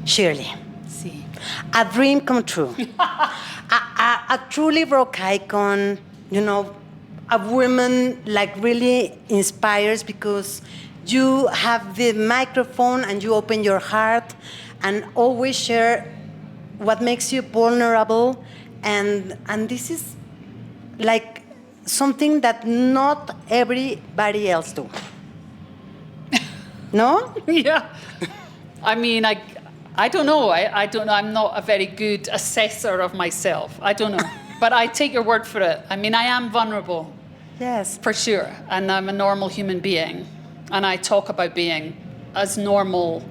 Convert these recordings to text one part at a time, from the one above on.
Shirley, Sí. a dream come true. A truly rock icon, a woman like really inspires because you have the microphone and you open your heart and always share what makes you vulnerable, and this is like something that not everybody else do. No? Yeah. I mean, I don't know. I don't know. I'm not a very good assessor of myself. I don't know. But I take your word for it. I mean, I am vulnerable. Yes. For sure. And I'm a normal human being. And I talk about being as normal.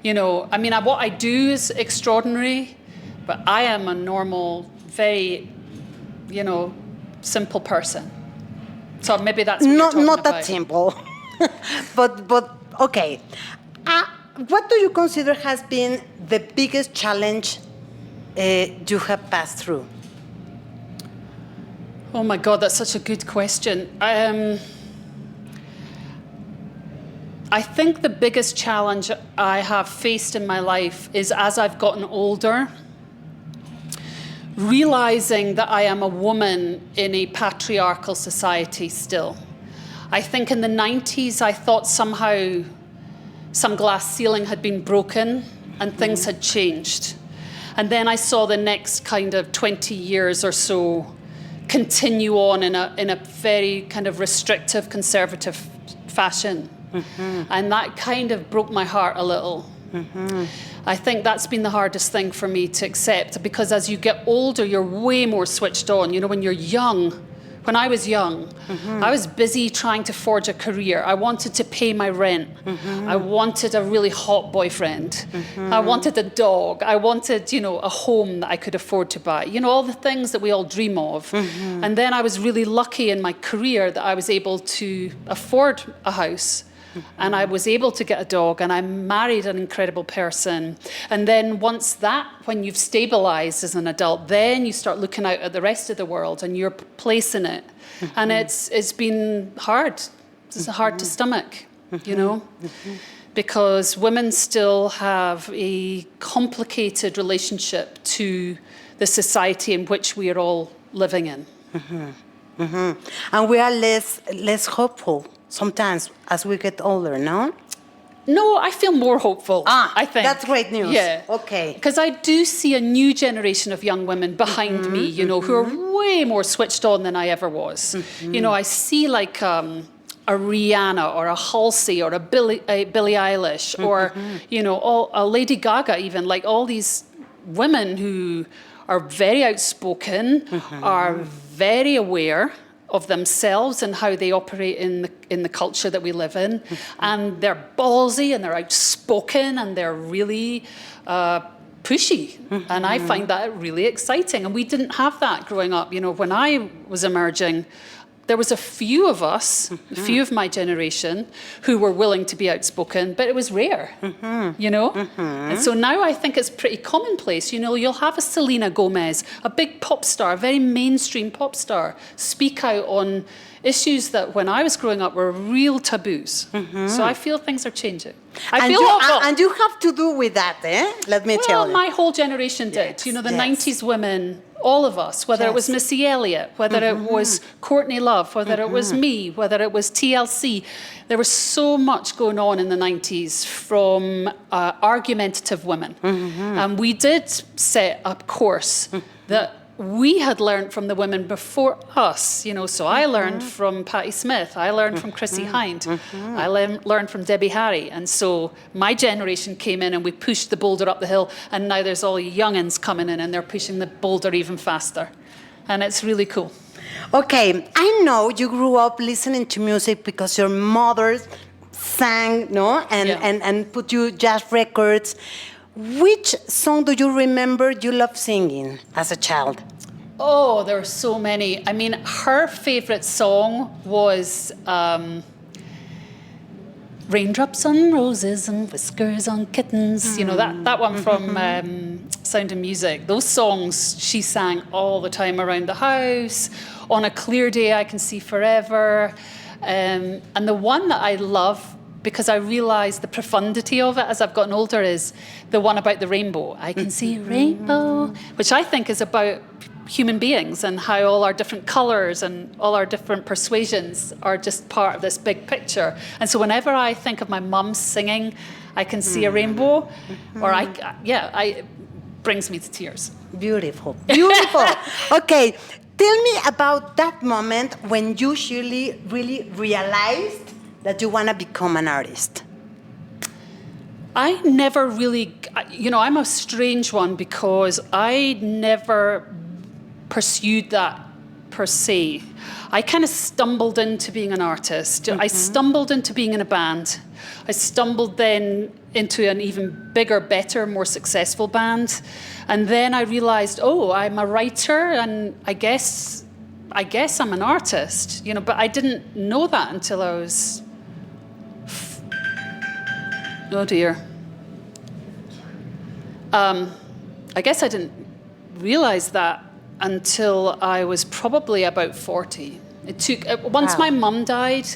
I mean, what I do is extraordinary, but I am a normal, very, simple person. So maybe that's what you're talking not about. that simple. but okay. What do you consider has been the biggest challenge you have passed through? Oh my God, that's such a good question. I think the biggest challenge I have faced in my life is as I've gotten older, realizing that I am a woman in a patriarchal society still. I think in the 90s, I thought somehow some glass ceiling had been broken and things had changed. And then I saw the next kind of 20 years or so continue on in a very kind of restrictive, conservative fashion. Mm-hmm. And that kind of broke my heart a little. Mm-hmm. I think that's been the hardest thing for me to accept, because as you get older, you're way more switched on. When you're young, when I was young, mm-hmm. I was busy trying to forge a career. I wanted to pay my rent. Mm-hmm. I wanted a really hot boyfriend. Mm-hmm. I wanted a dog. I wanted, a home that I could afford to buy. All the things that we all dream of. Mm-hmm. And then I was really lucky in my career that I was able to afford a house. And I was able to get a dog, and I married an incredible person. And then when you've stabilized as an adult, then you start looking out at the rest of the world and your place in it. Mm-hmm. And it's been hard. It's hard to stomach, mm-hmm. Because women still have a complicated relationship to the society in which we are all living in. Mm-hmm. Mm-hmm. And we are less hopeful sometimes as we get older, no? No, I feel more hopeful, I think. That's great news. Yeah. Okay. Because I do see a new generation of young women behind mm-hmm, me, mm-hmm. who are way more switched on than I ever was. Mm-hmm. I see like a Rihanna or a Halsey or a Billie Eilish or, a Lady Gaga even, like all these women who are very outspoken, mm-hmm. are very aware of themselves and how they operate in the culture that we live in. Mm-hmm. And they're ballsy and they're outspoken and they're really pushy. Mm-hmm. And I find that really exciting. And we didn't have that growing up. When I was emerging, there was a few of us, mm-hmm. a few of my generation, who were willing to be outspoken, but it was rare, mm-hmm. Mm-hmm. And so now I think it's pretty commonplace. You'll have a Selena Gomez, a big pop star, a very mainstream pop star, speak out on issues that when I was growing up were real taboos. Mm-hmm. So I feel things are changing. I feel hopeful. And you have to do with that, Let me tell you. Well, my whole generation did. Yes, the 90s women, all of us, whether it was Missy Elliott, whether mm-hmm. it was Courtney Love, whether mm-hmm. it was me, whether it was TLC. There was so much going on in the 90s from argumentative women. Mm-hmm. And we did set a course mm-hmm. that we had learned from the women before us, so I learned from Patti Smith, I learned from Chrissy Hind, mm-hmm. I learned from Debbie Harry, and so my generation came in and we pushed the boulder up the hill, and now there's all the young'uns coming in and they're pushing the boulder even faster, and it's really cool. Okay, I know you grew up listening to music because your mother sang, no, and put you jazz records. Which song do you remember you loved singing as a child? Oh, there were so many. I mean, her favorite song was Raindrops on Roses and Whiskers on Kittens. Mm. That one from Sound of Music. Those songs she sang all the time around the house. On a Clear Day, I Can See Forever. And the one that I love because I realized the profundity of it as I've gotten older is the one about the rainbow. I can see a rainbow, which I think is about human beings and how all our different colors and all our different persuasions are just part of this big picture. And so whenever I think of my mum singing, I can see a rainbow, or it brings me to tears. Beautiful, beautiful. Okay, tell me about that moment when you, Shirley, really realized that you want to become an artist. I never really, I'm a strange one because I never pursued that per se. I kind of stumbled into being an artist. I stumbled into being in a band. I stumbled then into an even bigger, better, more successful band. And then I realized, I'm a writer and I guess I'm an artist, but I didn't know that until I was, oh dear. I guess I didn't realize that until I was probably about 40. It took, once my mum died,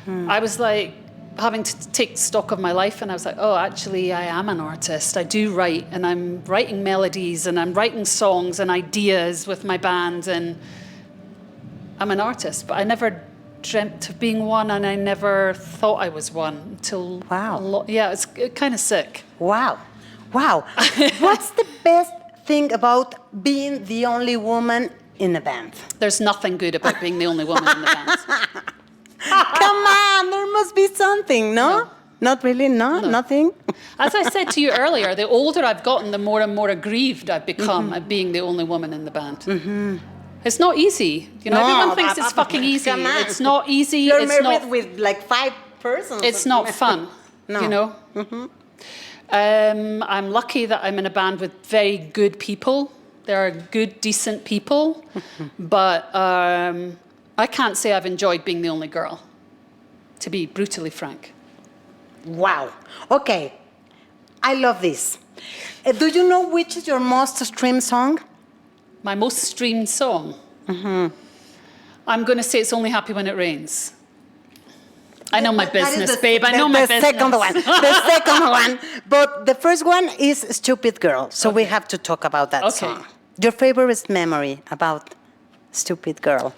I was like having to take stock of my life, and I was like, actually I am an artist. I do write, and I'm writing melodies, and I'm writing songs and ideas with my band, and I'm an artist, but I never dreamt of being one, and I never thought I was one until it's kind of sick. Wow. What's the best thing about being the only woman in a band? There's nothing good about being the only woman in the band. Come on, there must be something, no? Not really, no? Nothing? As I said to you earlier, the older I've gotten, the more and more aggrieved I've become at being the only woman in the band. It's not easy. Everyone thinks it's fucking easy. It's not easy. You're married with like 5 persons. It's not fun, I'm lucky that I'm in a band with very good people. There are good, decent people. But I can't say I've enjoyed being the only girl, to be brutally frank. Wow. Okay. I love this. Do you know which is your most streamed song? My most streamed song? I'm going to say It's Only Happy When It Rains. I know my business, babe. I know my business. The second one. But the first one is Stupid Girl. So we have to talk about that song. Your favorite memory about Stupid Girl?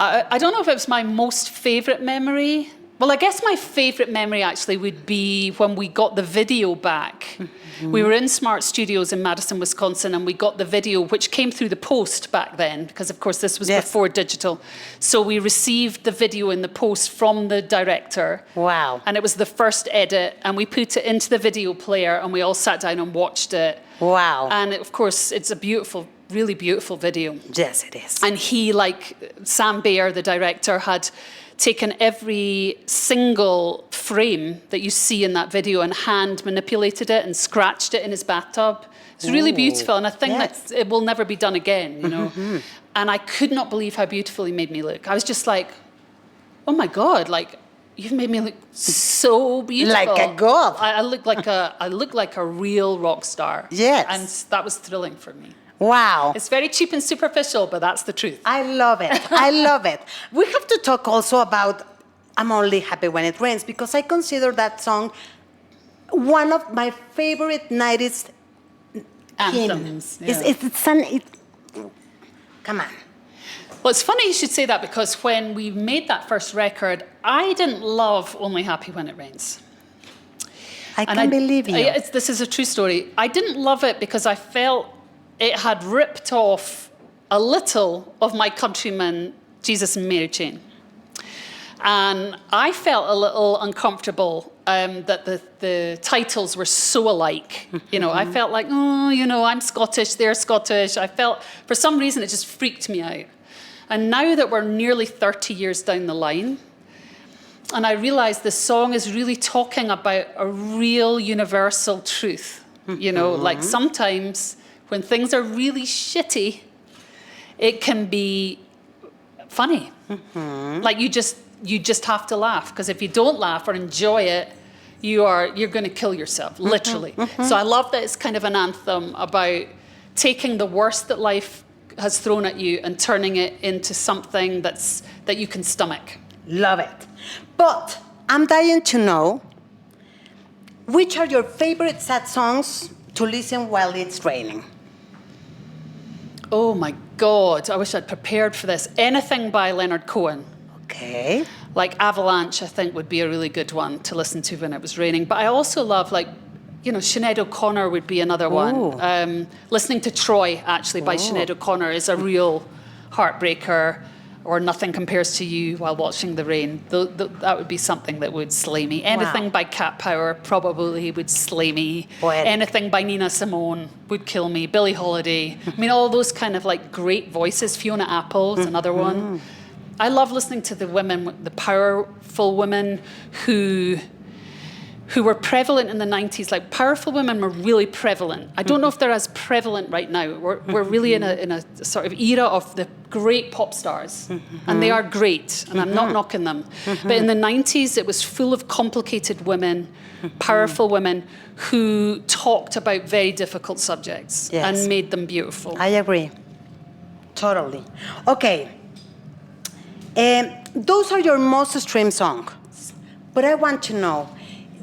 I don't know if it was my most favorite memory. Well, I guess my favorite memory actually would be when we got the video back. We were in Smart Studios in Madison, Wisconsin, and we got the video, which came through the post back then, because of course this was before digital. So we received the video in the post from the director. Wow. And it was the first edit, and we put it into the video player, and we all sat down and watched it. Wow. And of course, it's a beautiful, really beautiful video. Yes, it is. And he, like Sam Baer, the director, had taken every single frame that you see in that video and hand manipulated it and scratched it in his bathtub. It's really beautiful, and I think that it will never be done again, And I could not believe how beautiful he made me look. I was just like, oh my God, like, you've made me look so beautiful. Like a god. I look like a real rock star. Yes. And that was thrilling for me. Wow. It's very cheap and superficial, but that's the truth. I love it. I love it. We have to talk also about I'm Only Happy When It Rains, because I consider that song one of my favorite 90s anthems. Come on. Well, it's funny you should say that, because when we made that first record, I didn't love Only Happy When It Rains. I can't believe you. This is a true story. I didn't love it because I felt it had ripped off a little of my countrymen, Jesus and Mary Chain. And I felt a little uncomfortable that the titles were so alike. I felt like, I'm Scottish, they're Scottish. I felt, for some reason, it just freaked me out. And now that we're nearly 30 years down the line, and I realize the song is really talking about a real universal truth. Like sometimes when things are really shitty, it can be funny. Like you just have to laugh, because if you don't laugh or enjoy it, you're going to kill yourself, literally. So I love that it's kind of an anthem about taking the worst that life has thrown at you and turning it into something that you can stomach. Love it. But I'm dying to know, which are your favorite sad songs to listen while it's raining? Oh my God, I wish I'd prepared for this. Anything by Leonard Cohen. Okay. Like Avalanche, I think, would be a really good one to listen to when it was raining. But I also love, like, you know, Sinead O'Connor would be another one. Listening to Troy, actually, by Sinead O'Connor is a real heartbreaker. Or Nothing Compares to You while watching the rain. That would be something that would slay me. Anything by Cat Power probably would slay me. Poetic. Anything by Nina Simone would kill me. Billie Holiday. I mean, all those kind of like great voices. Fiona Apple is another one. I love listening to the women, the powerful women who were prevalent in the 90s. Like, powerful women were really prevalent. I don't know if they're as prevalent right now. We're really in a sort of era of the great pop stars. And they are great, and I'm not knocking them. But in the 90s, it was full of complicated women, powerful women, who talked about very difficult subjects and made them beautiful. I agree. Totally. Okay. Those are your most streamed songs. But I want to know,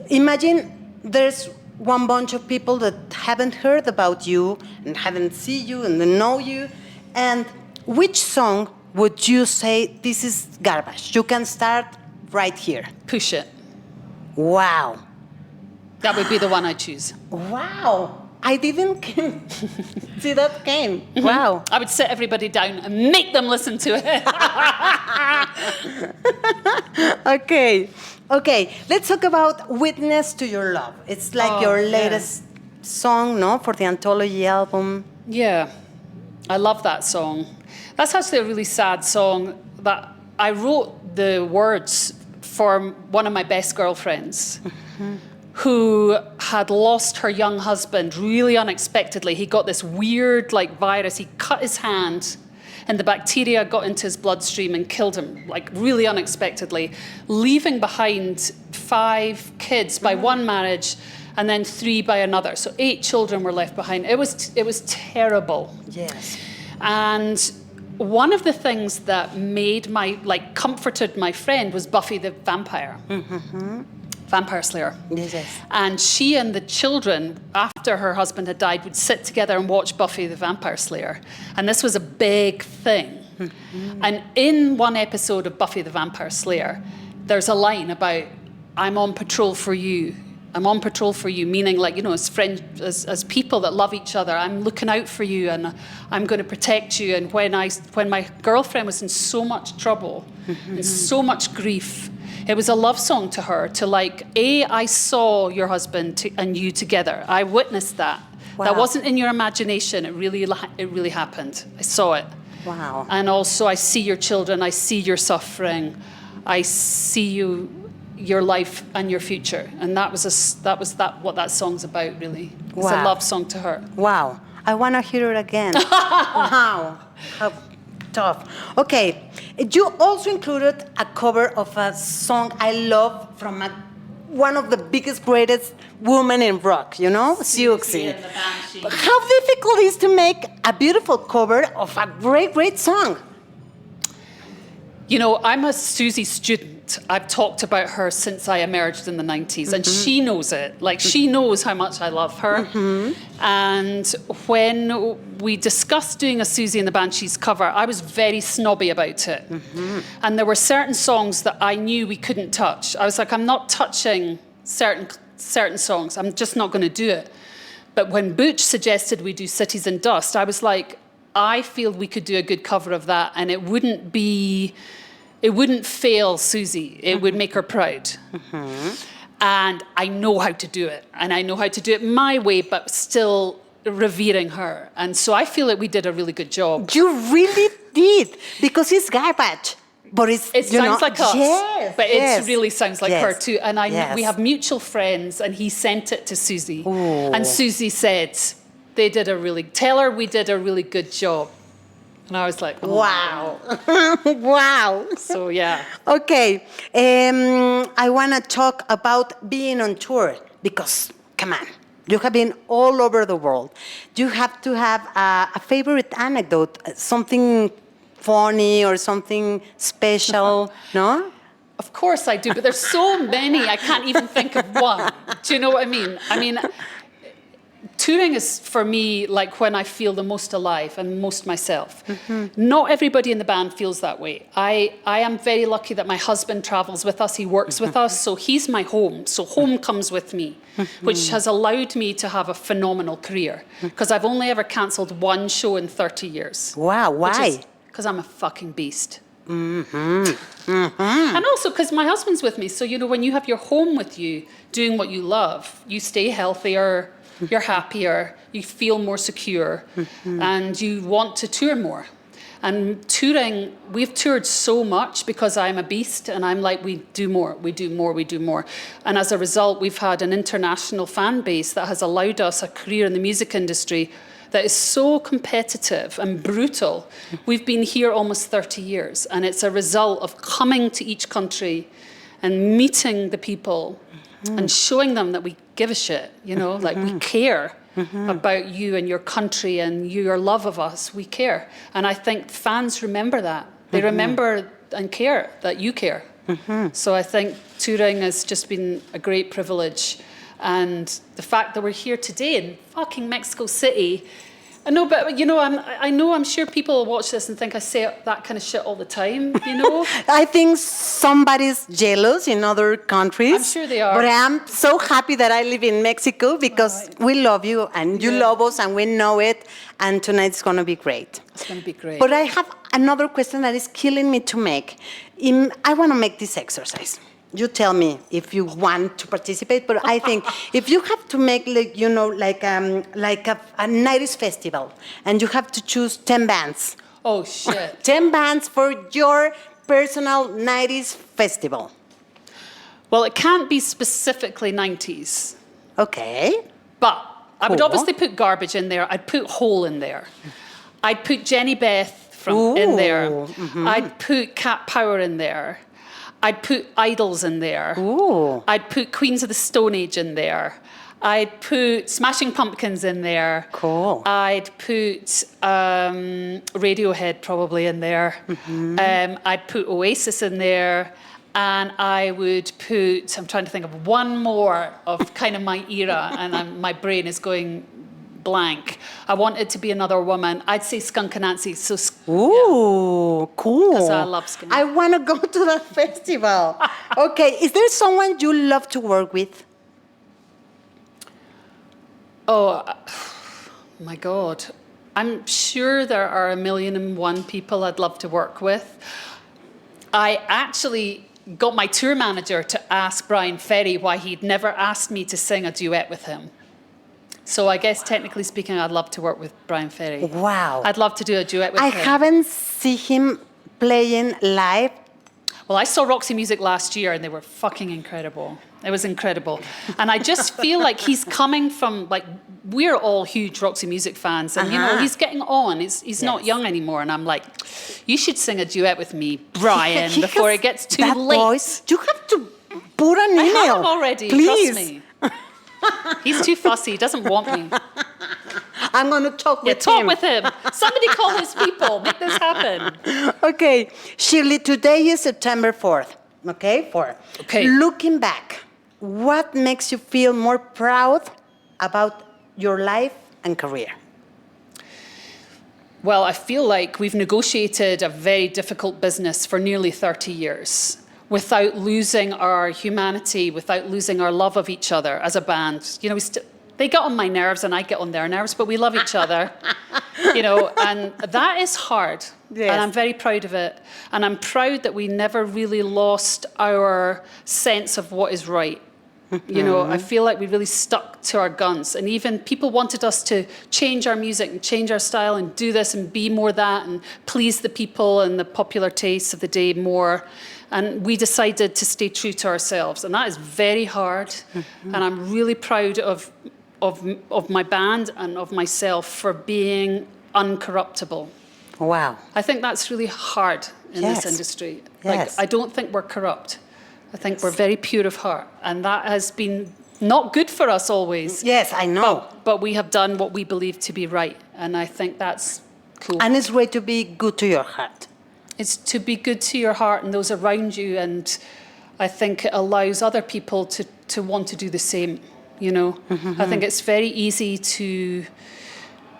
imagine there's one bunch of people that haven't heard about you and haven't seen you and don't know you. And which song would you say, this is garbage? You can start right here. Push It. Wow. That would be the one I choose. Wow. I didn't see that came. Wow. I would sit everybody down and make them listen to it. Okay, let's talk about Witness to Your Love. It's like your latest song, no, for the anthology album. Yeah, I love that song. That's actually a really sad song that I wrote the words for one of my best girlfriends who had lost her young husband really unexpectedly. He got this weird like virus. He cut his hand and the bacteria got into his bloodstream and killed him, like really unexpectedly, leaving behind 5 kids by one marriage and then 3 by another. So 8 children were left behind. It was terrible. Yes. And one of the things that comforted my friend was Buffy the Vampire. Vampire Slayer. Yes. And she and the children, after her husband had died, would sit together and watch Buffy the Vampire Slayer. And this was a big thing. And in one episode of Buffy the Vampire Slayer, there's a line about, I'm on patrol for you. I'm on patrol for you, meaning like, you know, as friends, as people that love each other, I'm looking out for you and I'm going to protect you. And when my girlfriend was in so much trouble and so much grief, it was a love song to her to like, I saw your husband and you together. I witnessed that. Wow. That wasn't in your imagination. It really happened. I saw it. Wow. And also I see your children. I see your suffering. I see your life and your future. And that was what that song's about, really. It's a love song to her. Wow. I want to hear it again. Wow. How tough. Okay. You also included a cover of a song I love from one of the biggest, greatest women in rock, you know? Siouxsie. How difficult is to make a beautiful cover of a great, great song? You know, I'm a Siouxsie student. I've talked about her since I emerged in the 90s, and she knows it. Like, she knows how much I love her. And when we discussed doing a Siouxsie and the Banshees cover, I was very snobby about it. And there were certain songs that I knew we couldn't touch. I was like, I'm not touching certain songs. I'm just not going to do it. But when Butch suggested we do Cities and Dust, I was like, I feel we could do a good cover of that, and it wouldn't fail Siouxsie. It would make her proud. And I know how to do it. And I know how to do it my way, but still revering her. And so I feel that we did a really good job. You really did, because it's garbage. But it sounds like us, but it really sounds like her Yes. too. And we have mutual friends, and he sent it to Siouxsie. Ooh. And Siouxsie said, tell her we did a really good job. And I was like, oh. Wow. Wow. So, yeah. Okay. I want to talk about being on tour, because, come on, you have been all over the world. You have to have a favorite anecdote, something funny or something special, no? Of course I do, but there's so many, I can't even think of one. Do you know what I mean? I mean, touring is, for me, like when I feel the most alive and most myself. Not everybody in the band feels that way. I am very lucky that my husband travels with us, he works with us, so he's my home. So home comes with me, which has allowed me to have a phenomenal career. Because I've only ever cancelled one show in 30 years. Wow, why? Because I'm a fucking beast. And also because my husband's with me. So, you know, when you have your home with you, doing what you love, you stay healthier, you're happier, you feel more secure, and you want to tour more. And touring, we've toured so much because I'm a beast and I'm like, we do more, we do more, we do more. And as a result, we've had an international fan base that has allowed us a career in the music industry that is so competitive and brutal. We've been here almost 30 years, and it's a result of coming to each country and meeting the people and showing them that we give a shit, you know, like we care about you and your country and your love of us. We care. And I think fans remember that. They remember and care that you care. So I think touring has just been a great privilege. And the fact that we're here today in fucking Mexico City, I know, but you know, I'm sure people will watch this and think I say that kind of shit all the time, you know? I think somebody's jealous in other countries. I'm sure they are. But I'm so happy that I live in Mexico because we love you and you love us and we know it. And tonight's going to be great. It's going to be great. But I have another question that is killing me to make. I want to make this exercise. You tell me if you want to participate, but I think if you have to make, like, you know, like a 90s festival, and you have to choose 10 bands. Oh, shit. 10 bands for your personal 90s festival. Well, it can't be specifically 90s. Okay. But I would Cool. obviously put Garbage in there. I'd put Hole in there. I'd put Jenny Beth in there. I'd put Cat Power in there. I'd put Idols in there. Ooh. I'd put Queens of the Stone Age in there. I'd put Smashing Pumpkins in there. Cool. I'd put Radiohead probably in there. I'd put Oasis in there. And I would put, I'm trying to think of one more of kind of my era, and my brain is going blank. I want it to be another woman. I'd say Skunk Anansie. So, Ooh, cool. Because I love Skunk. I want to go to that festival. Okay, is there someone you love to work with? Oh, my God. I'm sure there are 1,000,001 people I'd love to work with. I actually got my tour manager to ask Brian Ferry why he'd never asked me to sing a duet with him. So I guess, technically speaking, I'd love to work with Brian Ferry. Wow. I'd love to do a duet with him. I haven't seen him playing live. Well, I saw Roxy Music last year, and they were fucking incredible. It was incredible. And I just feel like he's coming from, like, we're all huge Roxy Music fans, and, you know, he's getting on. He's not young anymore, and I'm like, you should sing a duet with me, Brian, before it gets too late. Voice. You have to put an email. I have already, please. trust me. He's too fussy. He doesn't want me. I'm going to talk with him. Talk with him. Somebody call his people. Make this happen. Okay. Shirley, today is September 4th. Okay? 4. Okay. Looking back, what makes you feel more proud about your life and career? Well, I feel like we've negotiated a very difficult business for nearly 30 years. Without losing our humanity, without losing our love of each other as a band. You know, they get on my nerves and I get on their nerves, but we love each other. You know, and that is hard. Yes. And I'm very proud of it. And I'm proud that we never really lost our sense of what is right. You know, I feel like we really stuck to our guns. And even people wanted us to change our music and change our style and do this and be more that and please the people and the popular tastes of the day more. And we decided to stay true to ourselves. And that is very hard. And I'm really proud of my band and of myself for being uncorruptible. Wow. I think that's really hard in this industry. Like, I don't think we're corrupt. I think we're very pure of heart. And that has been not good for us always. Yes, I know. But we have done what we believe to be right. And I think that's cool. And it's great to be good to your heart. It's to be good to your heart and those around you and I think it allows other people to want to do the same, you know. I think it's very easy to,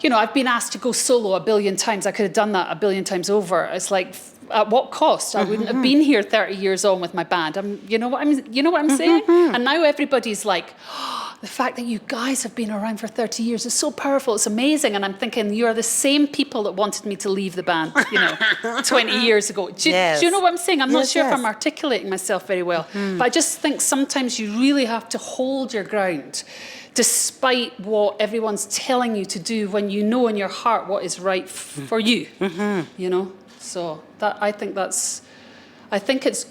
you know, I've been asked to go solo 1 billion times. I could have done that 1 billion times over. It's like, at what cost? I wouldn't have been here 30 years on with my band. You know what I'm saying? And now everybody's like, oh, the fact that you guys have been around for 30 years is so powerful. It's amazing. And I'm thinking, you're the same people that wanted me to leave the band, you know, 20 years ago. Do you know what I'm saying? I'm not sure if I'm articulating myself very well. But I just think sometimes you really have to hold your ground despite what everyone's telling you to do when you know in your heart what is right for you, you know? So I think it's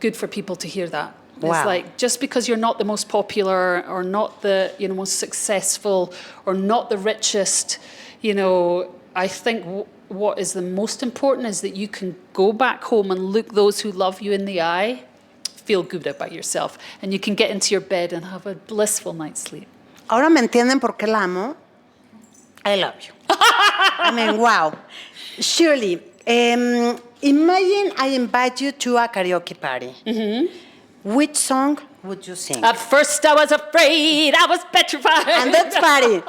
good for people to hear that. Wow. It's like, just because you're not the most popular or not the, you know, most successful or not the richest, you know, I think what is the most important is that you can go back home and look those who love you in the eye, feel good about yourself, and you can get into your bed and have a blissful night's sleep. Ahora me entienden por qué la amo. I love you. I mean, wow. Shirley, imagine I invite you to a karaoke party. Which song would you sing? At first I was afraid, I was petrified. And that's party.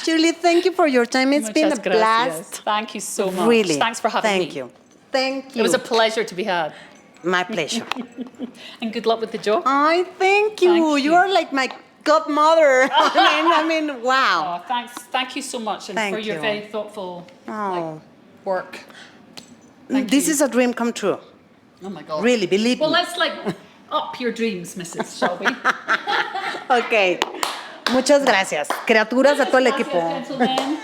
Shirley, thank you for your time. It's been a blast. Thank you so much. Really. Thanks for having me. Thank you. Thank you. It was a pleasure to be had. My pleasure. And good luck with the job. I thank you. Thank you. You are like my godmother. I mean, wow. Oh, thanks. Thank you so much, and for your very thoughtful work. This is a dream come true. Oh my God. Really, believe me. Well, let's up your dreams, Mrs. Shall we? Ok. Muchas gracias. Criaturas de todo el equipo. Gentlemen.